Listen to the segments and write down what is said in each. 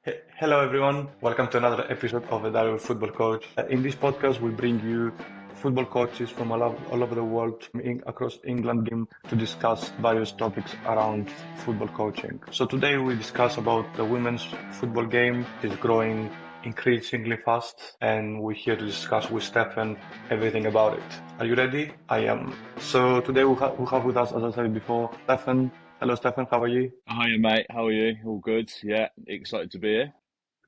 Hello, everyone. Welcome to another episode of the Diary of Football Coach. In this podcast, we bring you football coaches from all over the world, across England, to discuss various topics around football coaching. So today we discuss about the women's football game. It's growing increasingly fast, and we're here to discuss with Stefan everything about it. Are you ready? I am. So today we have with us, as I said before, Stefan. Hello, Stefan. How are you? Hiya, mate. How are you? All good? Yeah, excited to be here.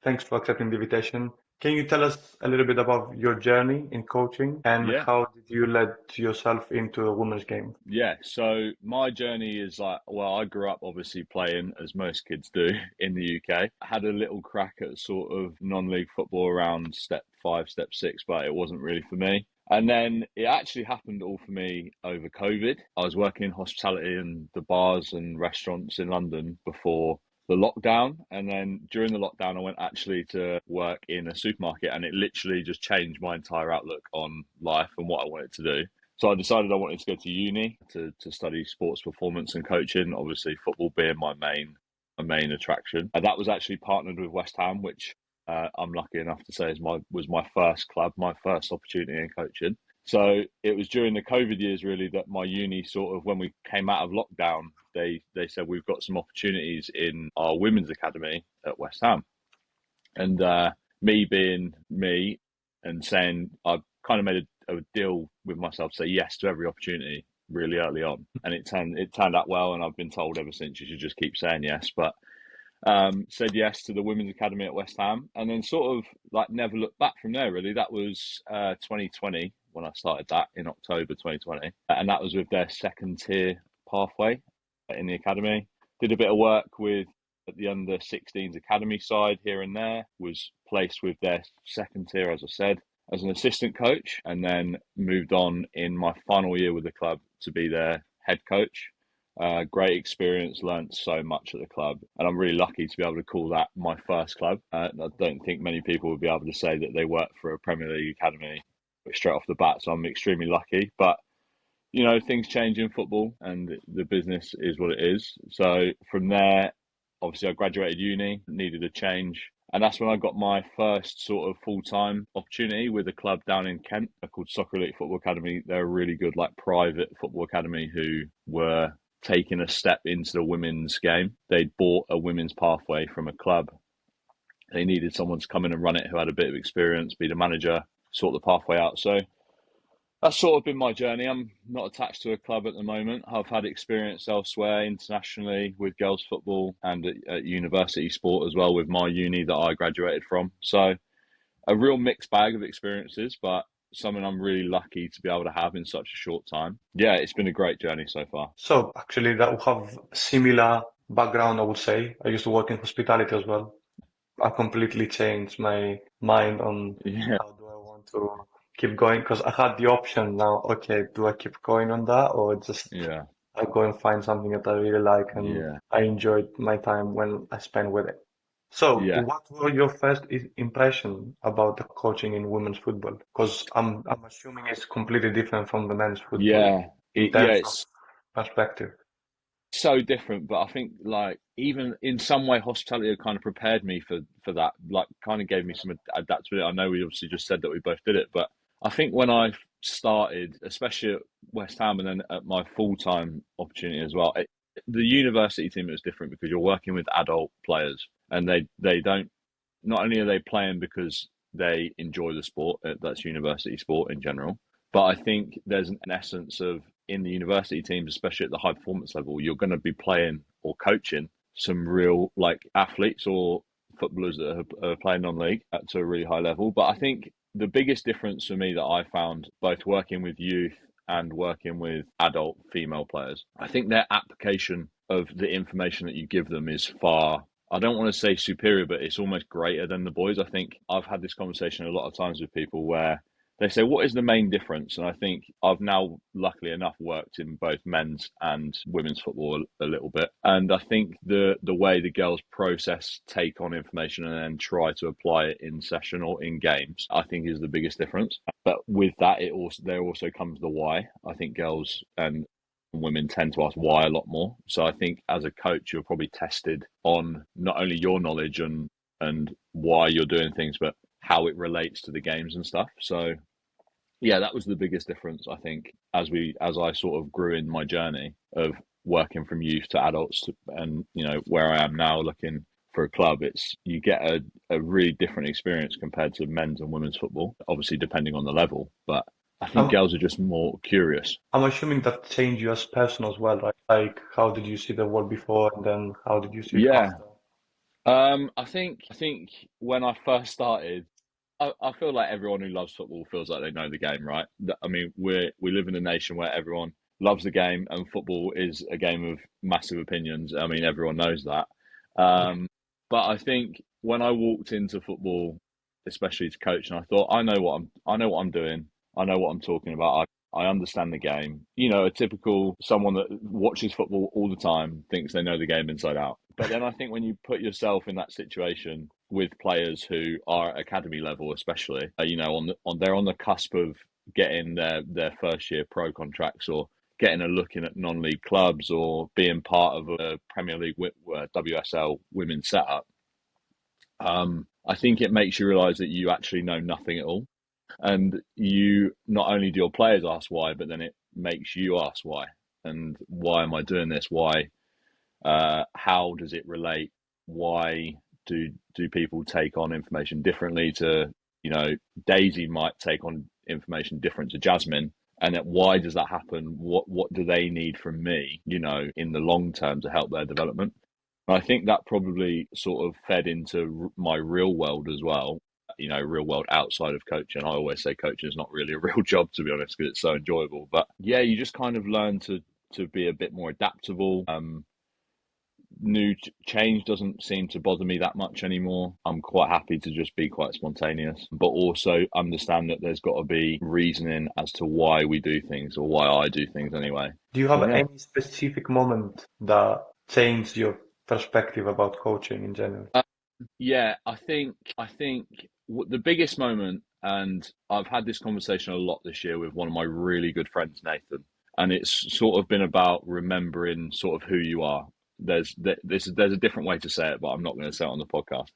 Thanks for accepting the invitation. Can you tell us a little bit about your journey in coaching and Yeah, how did you lead yourself into a women's game? yeah. So my journey is I grew up obviously playing, as most kids do, in the UK. I had a little crack at sort of non-league football around step five, step six, but it wasn't really for me. And then it actually happened all for me over COVID. I was working in hospitality and the bars and restaurants in London before the lockdown. And then during the lockdown, I went actually to work in a supermarket, and it literally just changed my entire outlook on life and what I wanted to do. So I decided I wanted to go to uni to study sports performance and coaching, obviously football being my main attraction. And that was actually partnered with West Ham, which I'm lucky enough to say was my first club, my first opportunity in coaching. So it was during the COVID years really that my uni sort of, when we came out of lockdown, they said we've got some opportunities in our women's academy at West Ham. And me being me and saying I kind of made a deal with myself to say yes to every opportunity really early on, and it turned out well, and I've been told ever since you should just keep saying yes. But said yes to the women's academy at West Ham, and then sort of like never looked back from there. Really, that was 2020 when I started that in October 2020, and that was with their second tier pathway in the academy. Did a bit of work with at the under 16s academy side here and there. Was placed with their second tier, as I said, as an assistant coach, and then moved on in my final year with the club to be their head coach. Great experience, learnt so much at the club, and I'm really lucky to be able to call that my first club. I don't think many people would be able to say that they work for a Premier League academy straight off the bat, so I'm extremely lucky. But things change in football, and the business is what it is. So from there, obviously, I graduated uni, needed a change. And that's when I got my first sort of full-time opportunity with a club down in Kent called Soccer Elite Football Academy. They're a really good, like, private football academy who were taking a step into the women's game. They'd bought a women's pathway from a club. They needed someone to come in and run it who had a bit of experience, be the manager, sort the pathway out. So that's sort of been my journey. I'm not attached to a club at the moment. I've had experience elsewhere internationally with girls football and at university sport as well with my uni that I graduated from. So a real mixed bag of experiences, but something I'm really lucky to be able to have in such a short time. Yeah, it's been a great journey so far. So actually that we have similar background, I would say. I used to work in hospitality as well. I completely changed my mind on Yeah, how do I want to keep going because I had the option now, okay, do I keep going on that or just yeah, I go and find something that I really like and yeah, I enjoyed my time when I spent with it. So, yeah, what were your first impression about the coaching in women's football? Because I'm assuming it's completely different from the men's football yeah. in Yeah, terms of it's perspective. so different, but I think like even in some way hospitality kind of prepared me for that, like kind of gave me some adaptability. I know we obviously just said that we both did it, but I think when I started, especially at West Ham and then at my full-time opportunity as well, the university team was different because you're working with adult players, and they don't, not only are they playing because they enjoy the sport, that's university sport in general, but I think there's an essence of in the university teams, especially at the high performance level, you're going to be playing or coaching some real like athletes or footballers that are playing non-league to a really high level. But I think the biggest difference for me that I found both working with youth and working with adult female players, I think their application of the information that you give them is far, I don't want to say superior, but it's almost greater than the boys. I think I've had this conversation a lot of times with people where they say, what is the main difference? And I think I've now, luckily enough, worked in both men's and women's football a little bit. And I think the way the girls process, take on information and then try to apply it in session or in games, I think is the biggest difference. But with that, there also comes the why. I think girls and women tend to ask why a lot more. So I think as a coach, you're probably tested on not only your knowledge and why you're doing things, but how it relates to the games and stuff. So yeah, that was the biggest difference, I think, as I sort of grew in my journey of working from youth to adults and where I am now looking for a club. It's you get a really different experience compared to men's and women's football, obviously depending on the level, but I think I'm, girls are just more curious. I'm assuming that changed you as person as well, right? Like, how did you see the world before, and then how did you see it Yeah. after? I think when I first started, I feel like everyone who loves football feels like they know the game, right? I mean, we live in a nation where everyone loves the game, and football is a game of massive opinions. I mean, everyone knows that. Yeah. Um, but I think when I walked into football, especially to coach, and I thought, I know what I'm doing. I know what I'm talking about. I understand the game. A typical someone that watches football all the time thinks they know the game inside out. But then I think when you put yourself in that situation with players who are at academy level, especially, they're on the cusp of getting their first year pro contracts or getting a look in at non-league clubs or being part of a Premier League WSL women's setup. I think it makes you realise that you actually know nothing at all, and you not only do your players ask why, but then it makes you ask why, and why am I doing this? Why? How does it relate? Why do people take on information differently to, Daisy might take on information different to Jasmine, and why does that happen? What do they need from me, in the long term to help their development? And I think that probably sort of fed into my real world as well. Real world outside of coaching. I always say coaching is not really a real job, to be honest, because it's so enjoyable. But yeah, you just kind of learn to be a bit more adaptable. New change doesn't seem to bother me that much anymore. I'm quite happy to just be quite spontaneous, but also understand that there's got to be reasoning as to why we do things or why I do things anyway. Do you So have yeah. any specific moment that changed your perspective about coaching in general? Yeah, I think the biggest moment, and I've had this conversation a lot this year with one of my really good friends, Nathan, and it's sort of been about remembering sort of who you are. There's a different way to say it, but I'm not going to say it on the podcast.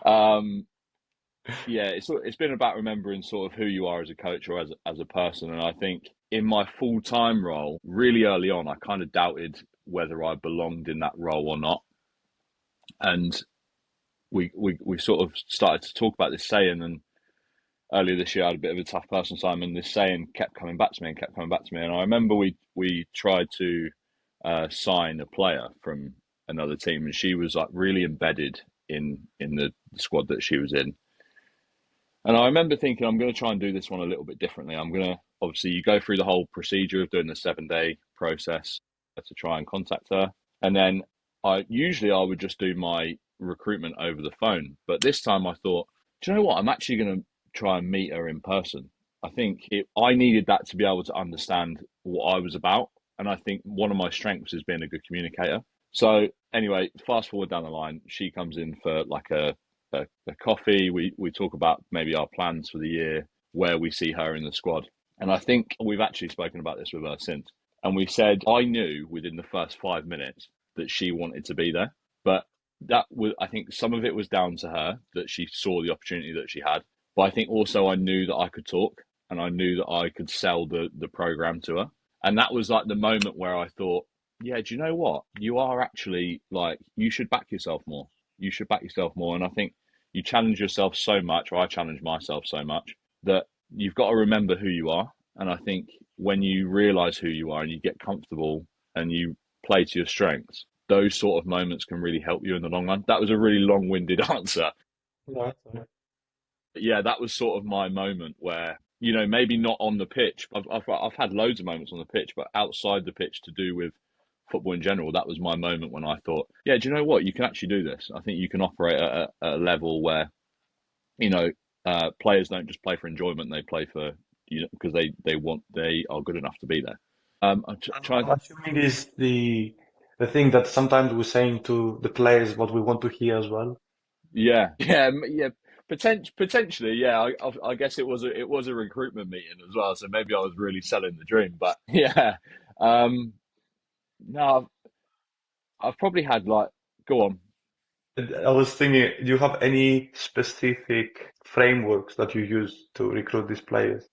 Um, yeah, it's been about remembering sort of who you are as a coach or as a person, and I think in my full time role, really early on, I kind of doubted whether I belonged in that role or not, and we sort of started to talk about this saying, and earlier this year I had a bit of a tough personal time, and this saying kept coming back to me and kept coming back to me. And I remember we tried to sign a player from another team, and she was like really embedded in the squad that she was in. And I remember thinking, I'm going to try and do this one a little bit differently. I'm going to obviously you go through the whole procedure of doing the 7 day process to try and contact her, and then I would just do my recruitment over the phone. But this time I thought, do you know what? I'm actually going to try and meet her in person. I needed that to be able to understand what I was about, and I think one of my strengths is being a good communicator. So anyway, fast forward down the line, she comes in for like a coffee. We talk about maybe our plans for the year, where we see her in the squad, and I think we've actually spoken about this with her since. And we said I knew within the first 5 minutes that she wanted to be there, but I think some of it was down to her that she saw the opportunity that she had, but I think also I knew that I could talk and I knew that I could sell the program to her, and that was like the moment where I thought, yeah, do you know what? You are actually like you should back yourself more. You should back yourself more, and I think you challenge yourself so much, or I challenge myself so much, that you've got to remember who you are. And I think when you realize who you are and you get comfortable and you play to your strengths, those sort of moments can really help you in the long run. That was a really long winded answer. Yeah. But yeah, that was sort of my moment where, maybe not on the pitch. I've had loads of moments on the pitch, but outside the pitch to do with football in general, that was my moment when I thought, yeah, do you know what? You can actually do this. I think you can operate at a level where, you know, players don't just play for enjoyment; they play for because they are good enough to be there. I'm trying. I'm assuming is the thing that sometimes we're saying to the players what we want to hear as well. Yeah, yeah, yeah. Potentially, yeah. I guess it was a recruitment meeting as well, so maybe I was really selling the dream. But yeah, no, I've probably had like, go on. I was thinking, do you have any specific frameworks that you use to recruit these players?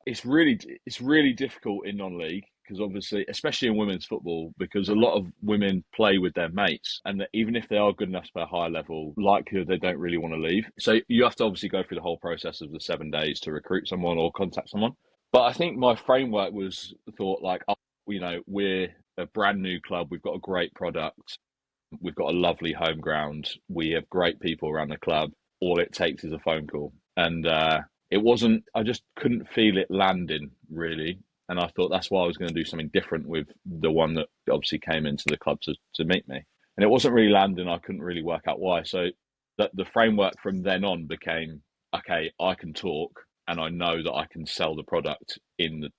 It's really difficult in non-league because obviously, especially in women's football, because a lot of women play with their mates, and that even if they are good enough to play a higher level, likely they don't really want to leave. So you have to obviously go through the whole process of the 7 days to recruit someone or contact someone. But I think my framework was thought like, oh, we're a brand new club, we've got a great product, we've got a lovely home ground. We have great people around the club. All it takes is a phone call. And it wasn't, I just couldn't feel it landing really. And I thought that's why I was going to do something different with the one that obviously came into the club to meet me. And it wasn't really landing. I couldn't really work out why. So the framework from then on became, okay, I can talk and I know that I can sell the product in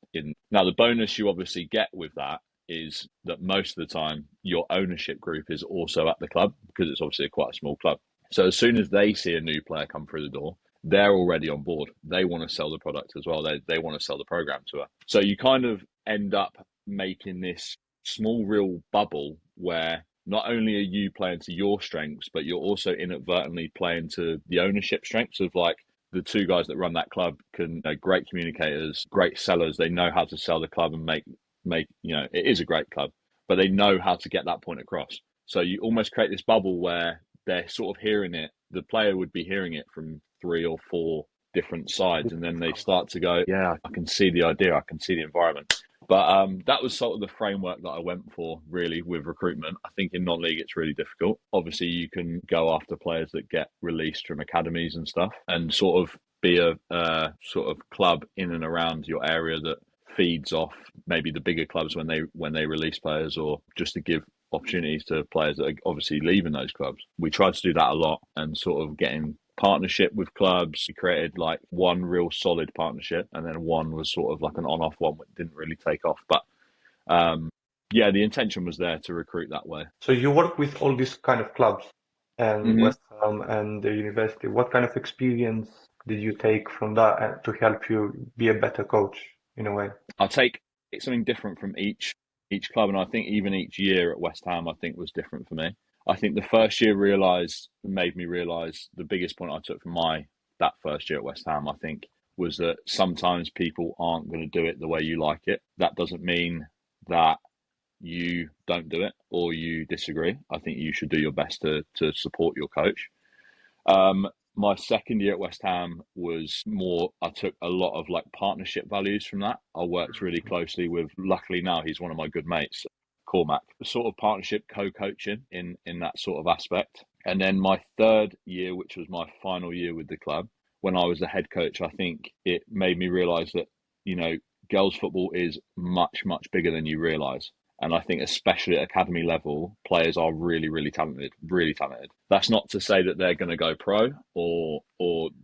now the bonus you obviously get with that is that most of the time your ownership group is also at the club because it's obviously quite a small club. So as soon as they see a new player come through the door, they're already on board. They want to sell the product as well. They want to sell the program to her. So you kind of end up making this small real bubble where not only are you playing to your strengths, but you're also inadvertently playing to the ownership strengths of like the two guys that run that club can great communicators, great sellers. They know how to sell the club and make it is a great club, but they know how to get that point across. So you almost create this bubble where they're sort of hearing it. The player would be hearing it from three or four different sides, and then they start to go, "Yeah, I can see the idea. I can see the environment." But that was sort of the framework that I went for, really, with recruitment. I think in non-league it's really difficult. Obviously, you can go after players that get released from academies and stuff, and sort of be a sort of club in and around your area that feeds off maybe the bigger clubs when they release players, or just to give opportunities to players that are obviously leaving those clubs. We tried to do that a lot and sort of getting partnership with clubs. We created like one real solid partnership, and then one was sort of like an on-off one that didn't really take off. But yeah, the intention was there to recruit that way. So you work with all these kind of clubs and Mm-hmm. West Ham and the university. What kind of experience did you take from that to help you be a better coach in a way? I'll take something different from each club, and I think even each year at West Ham, I think was different for me. I think the first year made me realise the biggest point I took from that first year at West Ham, I think, was that sometimes people aren't going to do it the way you like it. That doesn't mean that you don't do it or you disagree. I think you should do your best to support your coach. My second year at West Ham was more, I took a lot of like partnership values from that. I worked really closely with, luckily now he's one of my good mates, Cormac, sort of partnership co-coaching in that sort of aspect. And then my third year, which was my final year with the club, when I was the head coach, I think it made me realise that, girls football is much, much bigger than you realise. And I think especially at academy level, players are really, really talented, really talented. That's not to say that they're going to go pro or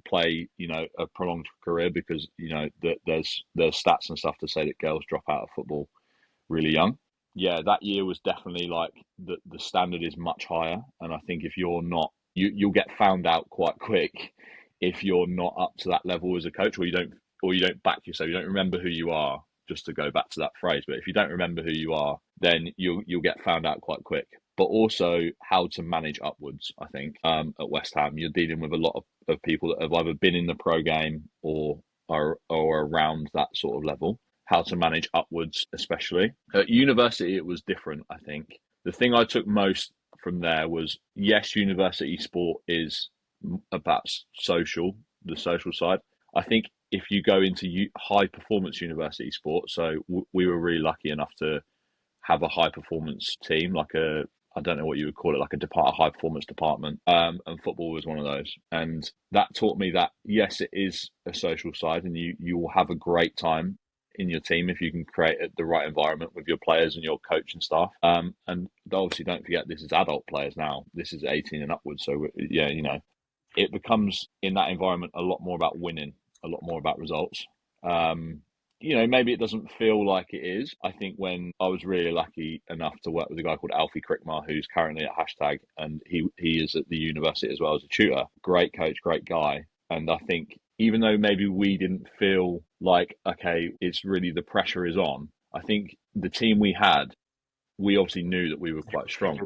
play, a prolonged career because, there's stats and stuff to say that girls drop out of football really young. Yeah, that year was definitely like the standard is much higher. And I think if you're not, you'll get found out quite quick if you're not up to that level as a coach, or you don't back yourself, you don't remember who you are, just to go back to that phrase. But if you don't remember who you are, then you'll get found out quite quick. But also how to manage upwards. I think at West Ham, you're dealing with a lot of people that have either been in the pro game or around that sort of level. How to manage upwards, especially at university, it was different. I think the thing I took most from there was, yes, university sport is about the social side. I think if you go into high performance university sport, so we were really lucky enough to have a high performance team, like I don't know what you would call it, like a high performance department. And football was one of those. And that taught me that, yes, it is a social side and you will have a great time in your team if you can create the right environment with your players and your coach and staff. And obviously don't forget, this is adult players now. This is 18 and upwards. So yeah, it becomes in that environment a lot more about winning, a lot more about results. Maybe it doesn't feel like it is. I think when I was really lucky enough to work with a guy called Alfie Crickmar, who's currently at Hashtag, and he is at the university as well as a tutor. Great coach, great guy. And I think even though maybe we didn't feel like, okay, it's really the pressure is on, I think the team we had, we obviously knew that we were quite strong.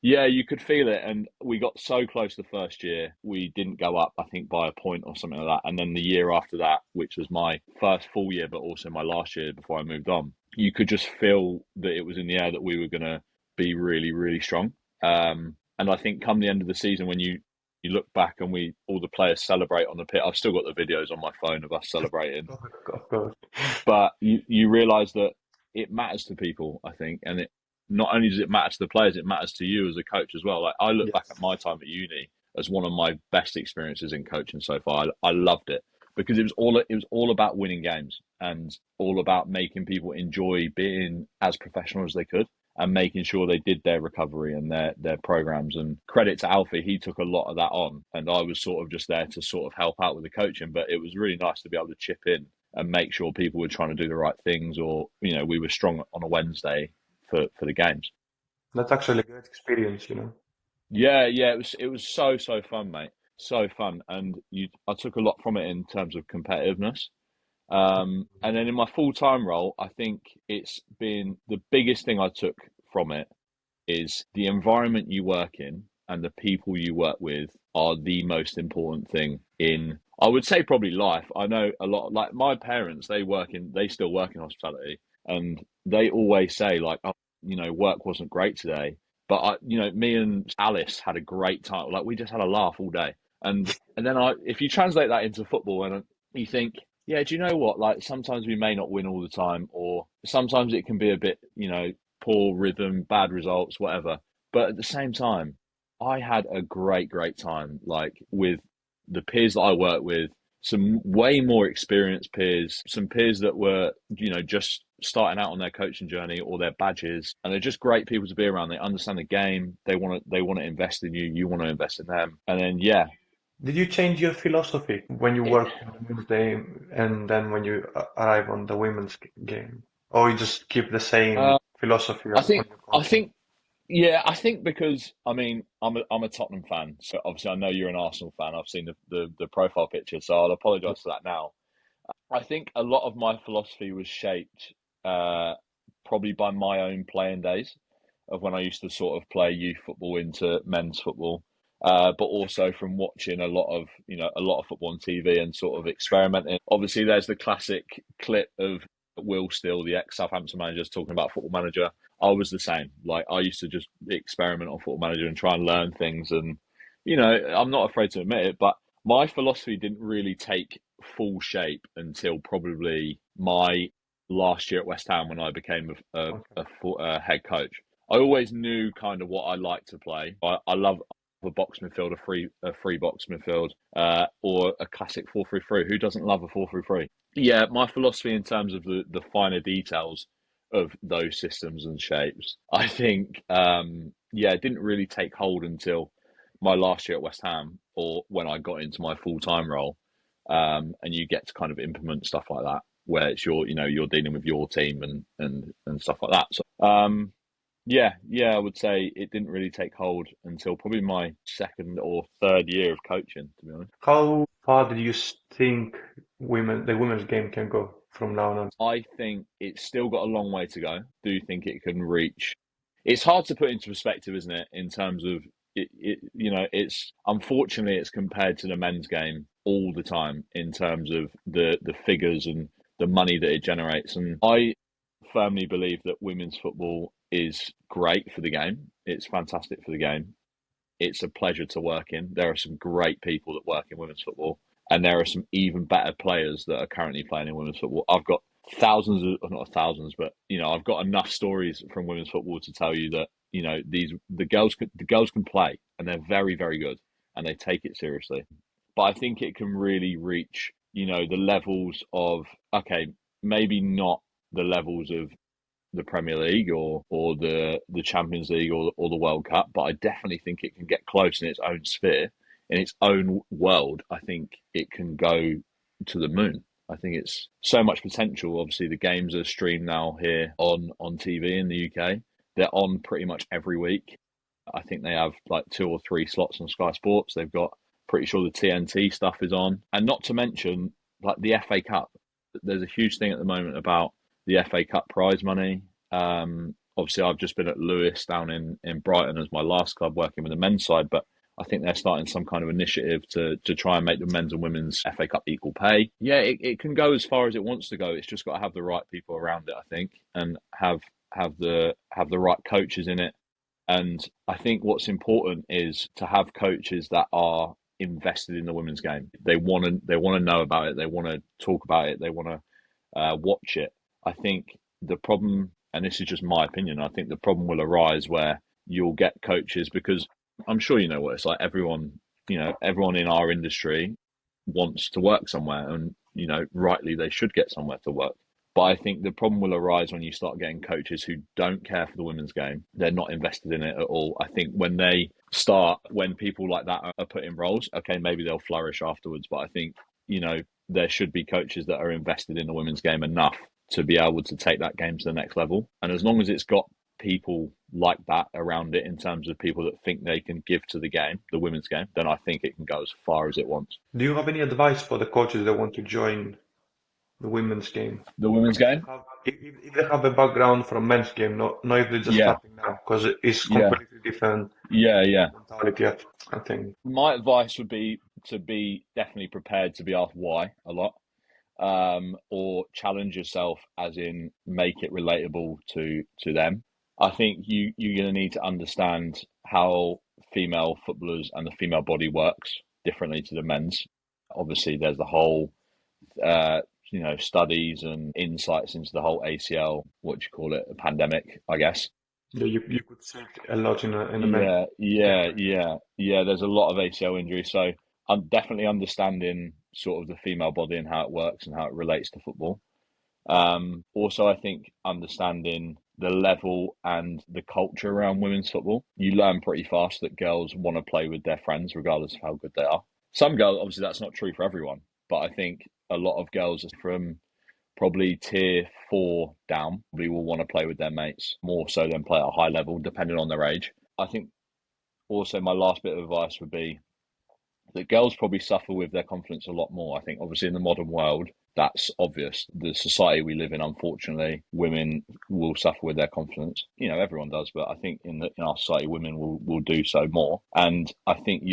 Yeah, you could feel it, and we got so close the first year. We didn't go up, I think, by a point or something like that. And then the year after that, which was my first full year, but also my last year before I moved on, you could just feel that it was in the air that we were going to be really, really strong. And I think come the end of the season, when you look back and we all the players celebrate on the pit, I've still got the videos on my phone of us celebrating, Of course. but you realise that it matters to people, I think, and it not only does it matter to the players, it matters to you as a coach as well. Like I look back at Yes. my time at uni as one of my best experiences in coaching so far. I loved it because it was all about winning games and all about making people enjoy being as professional as they could and making sure they did their recovery and their programs. And credit to Alfie, he took a lot of that on, and I was sort of just there to sort of help out with the coaching. But it was really nice to be able to chip in and make sure people were trying to do the right things, or we were strong on a Wednesday for the games. That's actually a great experience. Yeah, yeah, it was so fun, mate. So fun, and I took a lot from it in terms of competitiveness. And then in my full time role, I think it's been the biggest thing I took from it is the environment you work in and the people you work with are the most important thing in, I would say, probably life. I know a lot, like my parents, they still work in hospitality, and they always say like, oh, work wasn't great today, but me and Alice had a great time. Like we just had a laugh all day. And then if you translate that into football and you think, yeah, do you know what? Like sometimes we may not win all the time, or sometimes it can be a bit, poor rhythm, bad results, whatever. But at the same time, I had a great time, like with the peers that I work with, some way more experienced peers, some peers that were, just starting out on their coaching journey or their badges, and they're just great people to be around. They understand the game. They want to invest in you. You want to invest in them. And then, yeah, Did you change your philosophy when you it, work on the men's game and then when you arrive on the women's game? Or you just keep the same uh, philosophy I on think, your I coaching? think Yeah, I think because I mean I'm a Tottenham fan, so obviously I know you're an Arsenal fan. I've seen the profile picture, so I'll Yeah. apologise for that now. I think a lot of my philosophy was shaped probably by my own playing days of when I used to sort of play youth football into men's football, but also from watching a lot of football on TV and sort of experimenting. Obviously, there's the classic clip of Will Still, the ex Southampton manager, talking about Football Manager. I was the same. Like I used to just experiment on Football Manager and try and learn things, and I'm not afraid to admit it, but my philosophy didn't really take full shape until probably my last year at West Ham when I became Okay. a head coach. I always knew kind of what I like to play. I love a box midfield, a free box midfield, or a classic 4-3-3. Who doesn't love a 4-3-3? Yeah, my philosophy in terms of the finer details of those systems and shapes, I think, yeah, it didn't really take hold until my last year at West Ham or when I got into my full time role. And you get to kind of implement stuff like that where it's you're dealing with your team and stuff like that. So yeah, I would say it didn't really take hold until probably my second or third year of coaching, to be honest. How far did you think the women's game can go from now on? I think it's still got a long way to go. Do think it can reach. It's hard to put into perspective, isn't it? In terms of it's unfortunately it's compared to the men's game all the time in terms of the figures and the money that it generates. And I firmly believe that women's football is great for the game. It's fantastic for the game. It's a pleasure to work in. There are some great people that work in women's football, and there are some even better players that are currently playing in women's football. I've got thousands of, not thousands, but I've got enough stories from women's football to tell you that the girls can play, and they're very very good, and they take it seriously. But I think it can really reach the levels of, okay, maybe not the levels of the Premier League or the Champions League or the World Cup, but I definitely think it can get close in its own sphere, in its own world. I think it can go to the moon. I think it's so much potential. Obviously, the games are streamed now here on TV in the UK. They're on pretty much every week. I think they have like two or three slots on Sky Sports. They've got, pretty sure the TNT stuff is on, and not to mention like the FA Cup. There's a huge thing at the moment about the FA Cup prize money. Obviously, I've just been at Lewis down in Brighton as my last club working with the men's side, but I think they're starting some kind of initiative to try and make the men's and women's FA Cup equal pay. Yeah, it can go as far as it wants to go. It's just got to have the right people around it, I think, and have the right coaches in it. And I think what's important is to have coaches that are invested in the women's game. They want to know about it. They want to talk about it. They want to watch it. I think the problem, and this is just my opinion, I think the problem will arise where you'll get coaches, because I'm sure you know what it's like. Everyone in our industry wants to work somewhere, and rightly they should get somewhere to work. But I think the problem will arise when you start getting coaches who don't care for the women's game. They're not invested in it at all. I think when people like that are put in roles, okay, maybe they'll flourish afterwards. But I think, there should be coaches that are invested in the women's game enough to be able to take that game to the next level. And as long as it's got people like that around it, in terms of people that think they can give to the game, the women's game, then I think it can go as far as it wants. Do you have any advice for the coaches that want to join the women's game? The women's game? If they have a background from men's game, not if they're just Yeah. starting now, because it's completely different Yeah. mentality, I think. My advice would be to be definitely prepared to be asked why a lot, or challenge yourself, as in make it relatable to them. I think you're going to need to understand how female footballers and the female body works differently to the men's. Obviously, there's the whole, studies and insights into the whole ACL, what do you call it, a pandemic, I guess. Yeah, you could see it a lot in a men's. Yeah. There's a lot of ACL injuries, so I'm definitely understanding sort of the female body and how it works and how it relates to football. Also, I think understanding the level and the culture around women's football. You learn pretty fast that girls want to play with their friends, regardless of how good they are. Some girls, obviously, that's not true for everyone, but I think a lot of girls from probably tier 4 down, we will want to play with their mates more so than play at a high level, depending on their age. I think also my last bit of advice would be that girls probably suffer with their confidence a lot more. I think obviously in the modern world, that's obvious. The society we live in, unfortunately, women will suffer with their confidence. Everyone does, but I think in our society, women will do so more. And I think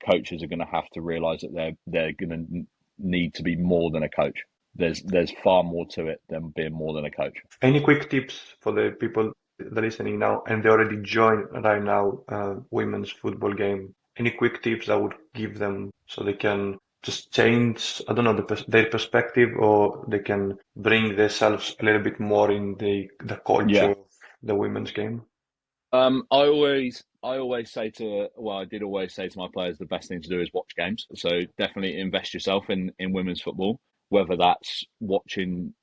coaches are going to have to realise that they're going to need to be more than a coach. There's far more to it than being more than a coach. Any quick tips for the people that are listening now and they already joined right now women's football game? Any quick tips I would give them so they can just change, I don't know, their perspective, or they can bring themselves a little bit more in the culture of the women's game? I always say I did always say to my players, the best thing to do is watch games. So definitely invest yourself in women's football, whether that's watching,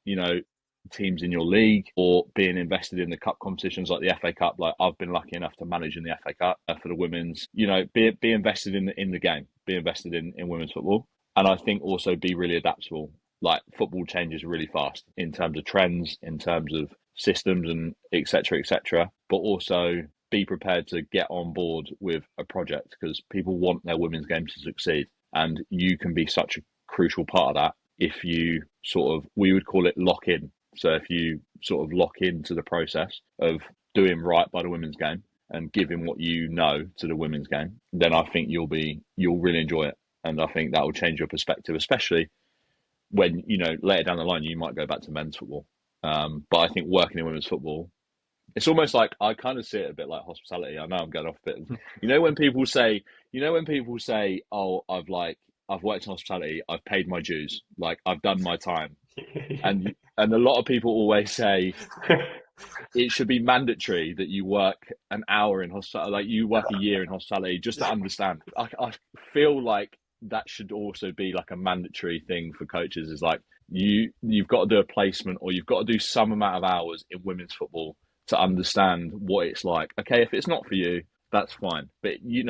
teams in your league or being invested in the cup competitions like the FA Cup. Like I've been lucky enough to manage in the FA Cup for the women's, be invested in the game, be invested in women's football. And I think also be really adaptable. Like football changes really fast in terms of trends, in terms of systems and et cetera, but also be prepared to get on board with a project, because people want their women's game to succeed. And you can be such a crucial part of that if you we would call it lock in. So if you sort of lock into the process of doing right by the women's game and giving what you know to the women's game, then I think you'll really enjoy it. And I think that will change your perspective, especially when, later down the line, you might go back to men's football. But I think working in women's football, it's almost like, I kind of see it a bit like hospitality. I know I'm going off a bit. When people say, oh, I've worked in hospitality, I've paid my dues, like I've done my time. And a lot of people always say it should be mandatory that you work an hour in hospitality, like you work a year in hospitality, just to understand. I feel like that should also be like a mandatory thing for coaches, is like you've got to do a placement, or you've got to do some amount of hours in women's football to understand what it's like. Okay, if it's not for you, that's fine. But you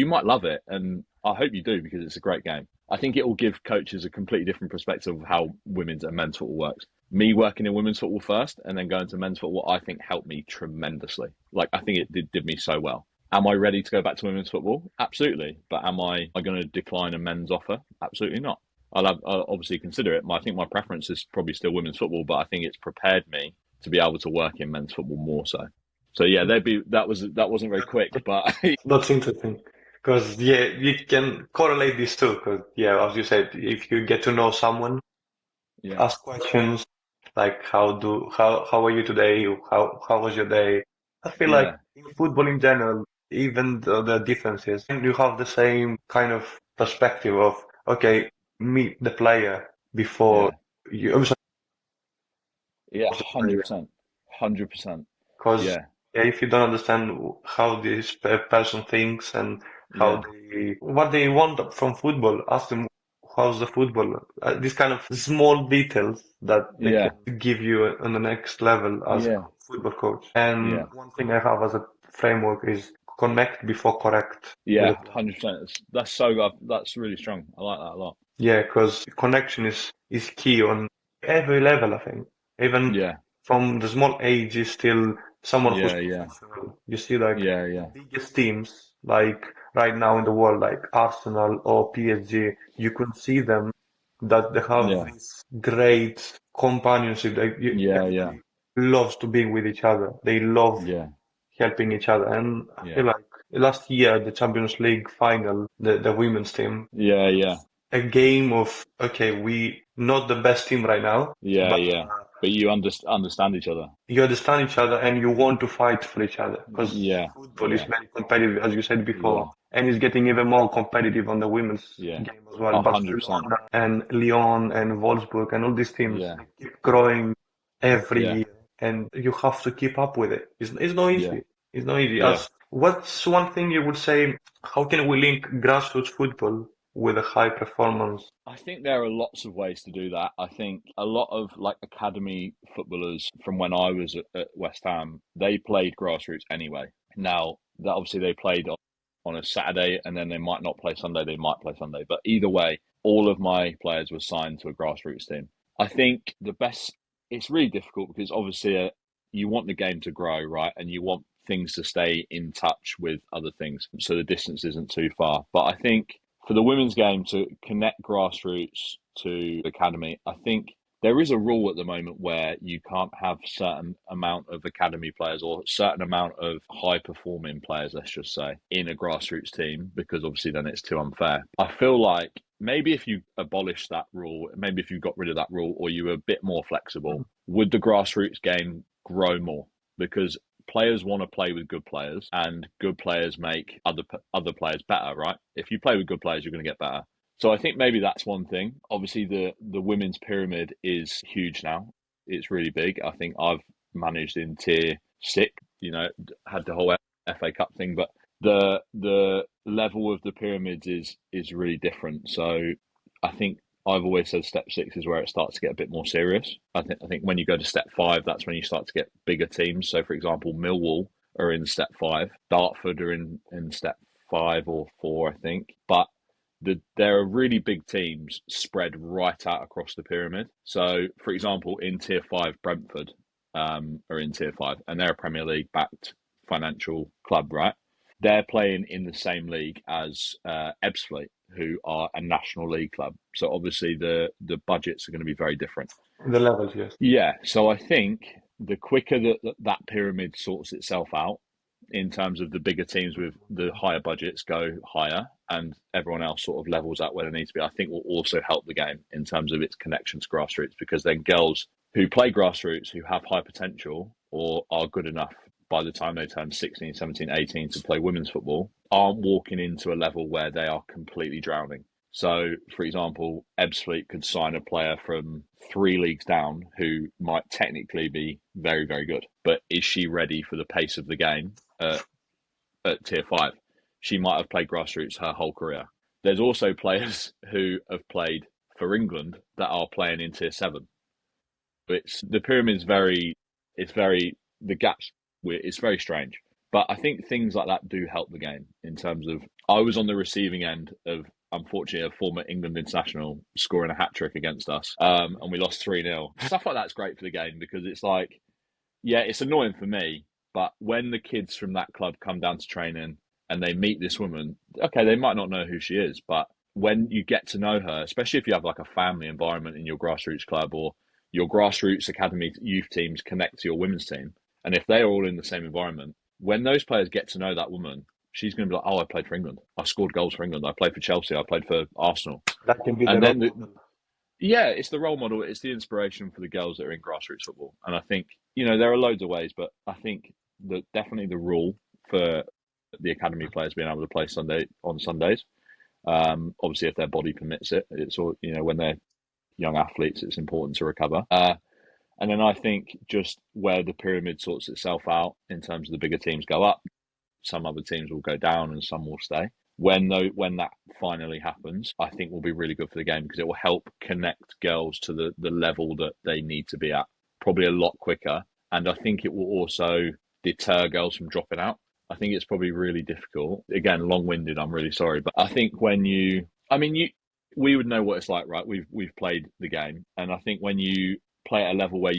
might love it, and I hope you do, because it's a great game. I think it will give coaches a completely different perspective of how women's and men's football works. Me working in women's football first and then going to men's football, I think helped me tremendously. Like, I think it did me so well. Am I ready to go back to women's football? Absolutely. But am I going to decline a men's offer? Absolutely not. I'll obviously consider it. I think my preference is probably still women's football, but I think it's prepared me to be able to work in men's football more so. So yeah, that wasn't very quick, but That's interesting. Because yeah, you can correlate these two. Because yeah, as you said, if you get to know someone, yeah, ask questions like how are you today? How was your day? I feel like yeah, in football in general, even the differences, you have the same kind of perspective of okay, meet the player before yeah, you yeah, the player. 100%, 100%, Because yeah, yeah, if you don't understand how this person thinks and how yeah, what they want from football, ask them how's the football. These kind of small details that they yeah, can give you on the next level as a yeah, football coach. And yeah, one thing I have as a framework is connect before correct with yeah, the player. 100%. That's so good. That's really strong. I like that a lot. Yeah, because connection is key on every level, I think. Even Yeah, from the small age is still someone who's yeah, yeah, professional. You see, like yeah, the yeah, biggest teams, like right now in the world, like Arsenal or PSG, you can see them that they have yeah, this great companionship. Like yeah, yeah, everybody loves to be with each other. They love yeah, helping each other. And I feel yeah, like last year, the Champions League final, the women's team, yeah, was yeah, a game of, okay, we not the best team right now, yeah, but yeah. But you understand each other. you understand each other and you want to fight for each other because Yeah, football is yeah, very competitive, as you said before, yeah, and it's getting even more competitive on the women's yeah. game as well. 100%. Barcelona and Lyon and Wolfsburg and all these teams, Yeah, they keep growing every yeah, year, and you have to keep up with it. It's not yeah, easy. It's not easy. yeah. As what's one thing you would say? How can we link grassroots football with a high performance? I think there are lots of ways to do that. I think a lot of like academy footballers from when I was at West Ham, they played grassroots anyway. Now, that obviously they played on a Saturday and then they might not play Sunday, they might play Sunday. But either way, all of my players were signed to a grassroots team. I think it's really difficult because obviously you want the game to grow, right? And you want things to stay in touch with other things so the distance isn't too far. But I think for the women's game to connect grassroots to academy, I think there is a rule at the moment where you can't have certain amount of academy players or certain amount of high performing players, let's just say, in a grassroots team because obviously then it's too unfair. I feel like maybe if you abolish that rule, maybe if you got rid of that rule or you were a bit more flexible, would the grassroots game grow more? Because players want to play with good players, and good players make other players better, right? If you play with good players, you're going to get better. So I think maybe that's one thing. Obviously, the women's pyramid is huge now. It's really big. I think I've managed in tier 6. Had the whole FA Cup thing, but the level of the pyramids is really different. So I think I've always said step 6 is where it starts to get a bit more serious. I think when you go to step 5, that's when you start to get bigger teams. So for example, Millwall are in step 5, Dartford are in step 5 or 4, I think. But there are really big teams spread right out across the pyramid. So for example, in tier 5, Brentford are in tier 5, and they're a Premier League backed financial club, right? They're playing in the same league as Ebbsfleet, who are a National League club. So obviously the budgets are going to be very different. The levels, yes. Yeah, so I think the quicker that pyramid sorts itself out, in terms of the bigger teams with the higher budgets go higher, and everyone else sort of levels out where they need to be, I think will also help the game in terms of its connection to grassroots, because then girls who play grassroots, who have high potential or are good enough by the time they turn 16, 17, 18 to play women's football, aren't walking into a level where they are completely drowning. So, for example, Ebbsfleet could sign a player from 3 leagues down who might technically be very, very good. But is she ready for the pace of the game at tier 5? She might have played grassroots her whole career. There's also players who have played for England that are playing in tier 7. It's the pyramid's the gaps. It's very strange. But I think things like that do help the game in terms of. I was on the receiving end of, unfortunately, a former England international scoring a hat trick against us, and we lost 3-0. Stuff like that's great for the game because it's like, yeah, it's annoying for me, but when the kids from that club come down to training and they meet this woman, okay, they might not know who she is, but when you get to know her, especially if you have like a family environment in your grassroots club or your grassroots academy youth teams connect to your women's team, And if they're all in the same environment, when those players get to know that woman, she's going to be like, oh, I played for England. I scored goals for England. I played for Chelsea. I played for Arsenal. That can be the And role then, model. yeah, it's the role model. It's the inspiration for the girls that are in grassroots football. And I think, there are loads of ways, but I think that definitely the rule for the academy players being able to play on Sundays, obviously if their body permits it, it's all, when they're young athletes, it's important to recover. And then I think just where the pyramid sorts itself out in terms of the bigger teams go up, some other teams will go down and some will stay. When that finally happens, I think will be really good for the game because it will help connect girls to the level that they need to be at, probably a lot quicker. And I think it will also deter girls from dropping out. I think it's probably really difficult. Again, long-winded, I'm really sorry. But I think we would know what it's like, right? We've played the game. And I think when you play at a level where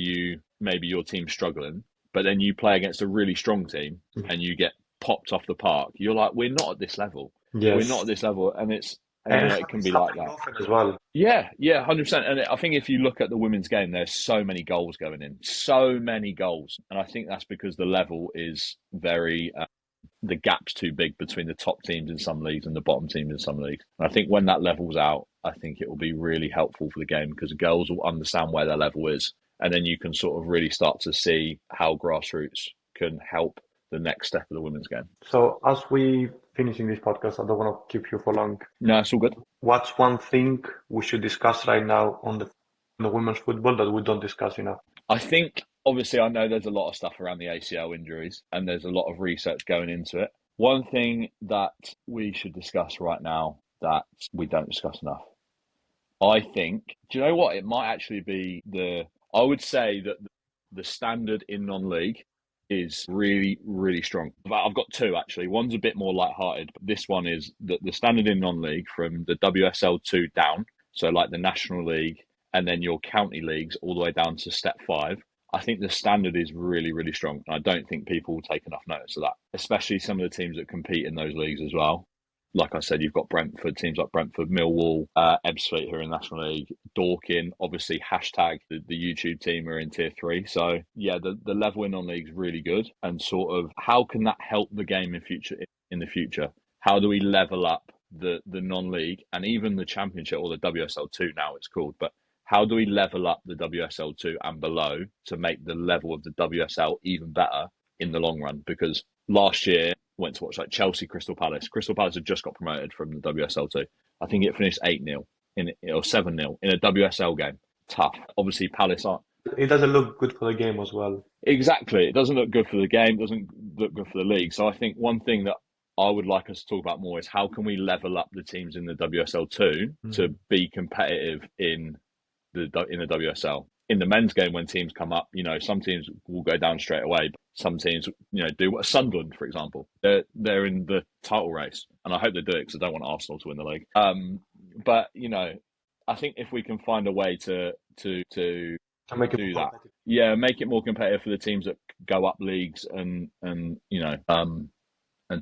maybe your team's struggling, but then you play against a really strong team and you get popped off the park, you're like, we're not at this level. Yes. We're not at this level. And it can be like that. As well. Yeah, 100%. And I think if you look at the women's game, there's so many goals going in, so many goals. And I think that's because the level is very, the gap's too big between the top teams in some leagues and the bottom teams in some leagues. And I think when that levels out, I think it will be really helpful for the game because girls will understand where their level is. And then you can sort of really start to see how grassroots can help the next step of the women's game. So as we finishing this podcast, I don't want to keep you for long. No, it's all good. What's one thing we should discuss right now on the women's football that we don't discuss enough? I think, obviously, I know there's a lot of stuff around the ACL injuries and there's a lot of research going into it. One thing that we should discuss right now that we don't discuss enough, I think, do you know what? It might actually be I would say that the standard in non-league is really, really strong. I've got two, actually. One's a bit more lighthearted, but this one is the standard in non-league from the WSL2 down, so like the National League, and then your county leagues all the way down to step 5. I think the standard is really, really strong. And I don't think people will take enough notice of that, especially some of the teams that compete in those leagues as well. Like I said, you've got Brentford, teams like Brentford, Millwall, Ebbsfleet who are in National League, Dorking, obviously hashtag the YouTube team are in Tier 3. So yeah, the level in non-league is really good. And sort of how can that help the game in the future? How do we level up the non-league and even the Championship, or the WSL2 now it's called, but how do we level up the WSL2 and below to make the level of the WSL even better in the long run? Because last year, went to watch like Chelsea, Crystal Palace. Crystal Palace had just got promoted from the WSL2. I think it finished 8-0 or 7-0 in a WSL game. Tough. Obviously, Palace aren't. It doesn't look good for the game as well. Exactly. It doesn't look good for the game. It doesn't look good for the league. So I think one thing that I would like us to talk about more is how can we level up the teams in the WSL2 to be competitive in the WSL. In the men's game, when teams come up, some teams will go down straight away. But some teams, do what Sunderland, for example. They're in the title race, and I hope they do it because I don't want Arsenal to win the league. But I think if we can find a way to make do that, make it more competitive for the teams that go up leagues and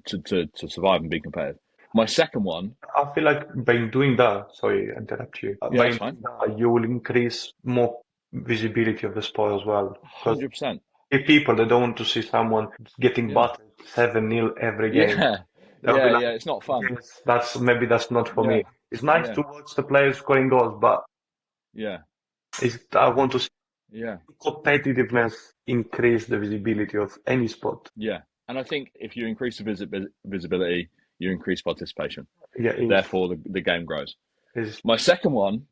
to survive and be competitive. My second one, I feel like by doing that, sorry, I interrupt you. Yeah, that's fine. You will increase more visibility of the sport as well. 100%. If people that don't want to see someone getting battered 7-0 every game, it's not fun. Yes, that's not for me. It's nice to watch the players scoring goals, but I want to see competitiveness increase the visibility of any sport. Yeah, and I think if you increase the visibility, you increase participation. Yeah, therefore the game grows. My second one,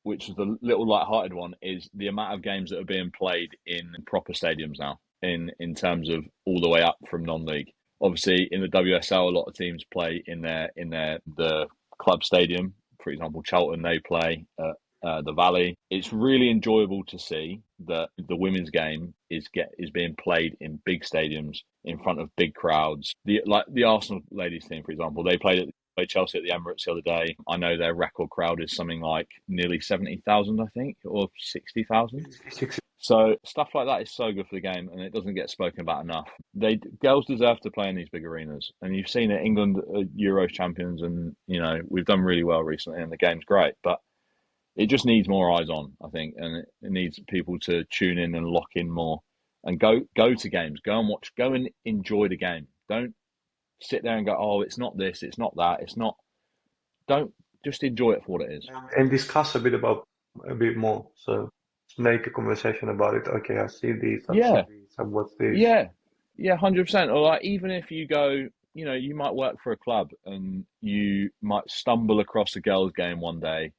which is the little light-hearted one, is the amount of games that are being played in proper stadiums now, in terms of all the way up from non-league. Obviously, in the WSL, a lot of teams play in the club stadium. For example, Charlton, they play at the Valley. It's really enjoyable to see that the women's game is being played in big stadiums in front of big crowds. Like the Arsenal ladies team, for example, they played Chelsea at the Emirates the other day. I know their record crowd is something like nearly 70,000, I think, or 60,000. So stuff like that is so good for the game, and it doesn't get spoken about enough. Girls deserve to play in these big arenas, and you've seen it. England are Euros champions, and we've done really well recently, and the game's great. But it just needs more eyes on, I think, and it needs people to tune in and lock in more. and go to games, go and watch, go and enjoy the game. Don't sit there and go, oh, it's not this, it's not that, it's not. Don't, just enjoy it for what it is. And discuss a bit more. So make a conversation about it. Okay, I see this, I've Yeah, seen this, I've watched this. yeah, yeah, 100%. Or like, even if you go, you might work for a club and you might stumble across a girls' game one day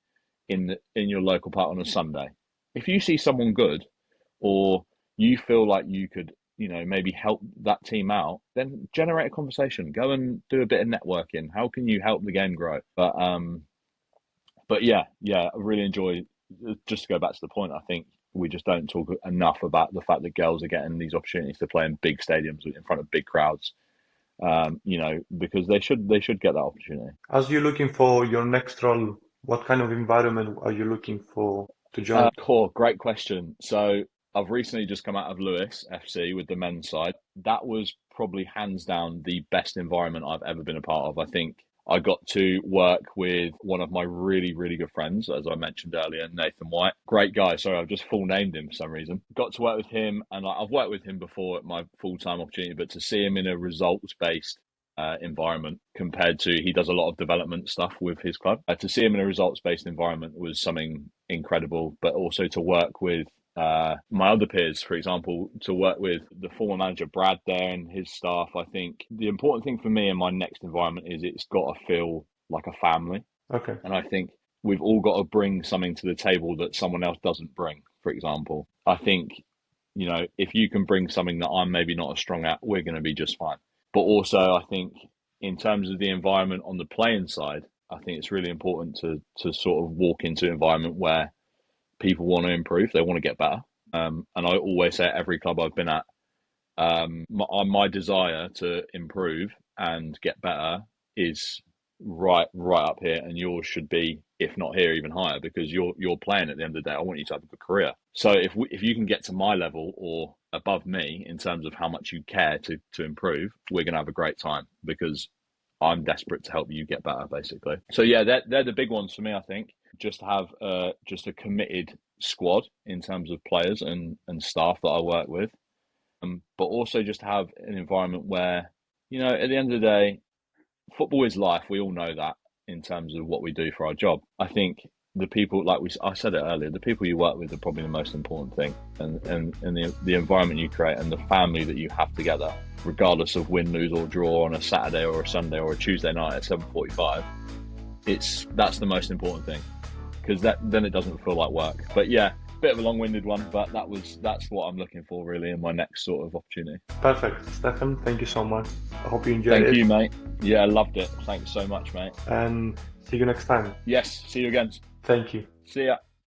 in your local park on a Sunday. If you see someone good, or you feel like you could, maybe help that team out, then generate a conversation. Go and do a bit of networking. How can you help the game grow? But yeah, I really enjoy. Just to go back to the point, I think we just don't talk enough about the fact that girls are getting these opportunities to play in big stadiums in front of big crowds. Because they should get that opportunity. As you're looking for your next role, what kind of environment are you looking for to join? Great question. So I've recently just come out of Lewis FC with the men's side. That was probably hands down the best environment I've ever been a part of. I think I got to work with one of my really, really good friends, as I mentioned earlier, Nathan White. Great guy. Sorry, I've just full named him for some reason. Got to work with him, and I've worked with him before at my full-time opportunity, but to see him in a results-based environment compared to, he does a lot of development stuff with his club. To see him in a results-based environment was something incredible, but also to work with my other peers, for example, to work with the former manager Brad there and his staff. I think the important thing for me in my next environment is it's got to feel like a family. Okay. And I think we've all got to bring something to the table that someone else doesn't bring. For example, I think, if you can bring something that I'm maybe not as strong at, we're going to be just fine. But also, I think in terms of the environment on the playing side, I think it's really important to sort of walk into an environment where people want to improve, they want to get better. And I always say at every club I've been at, my desire to improve and get better is right up here, and yours should be, if not here, even higher, because you're playing at the end of the day. I want you to have a good career. So if you can get to my level or above me in terms of how much you care to improve, we're going to have a great time, because I'm desperate to help you get better, basically. So yeah, they're the big ones for me, I think. Just have just a committed squad in terms of players and staff that I work with, but also just have an environment where, at the end of the day, football is life. We all know that in terms of what we do for our job. I think the people, I said it earlier, the people you work with are probably the most important thing, and the environment you create and the family that you have together, regardless of win, lose or draw on a Saturday or a Sunday or a Tuesday night at 7:45. That's the most important thing, because then it doesn't feel like work. But yeah, bit of a long-winded one, but that's what I'm looking for really in my next sort of opportunity. Perfect, Steffen. Thank you so much. I hope you enjoyed it. Thank you, mate. Yeah, I loved it. Thanks so much, mate. And see you next time. Yes, see you again. Thank you. See ya.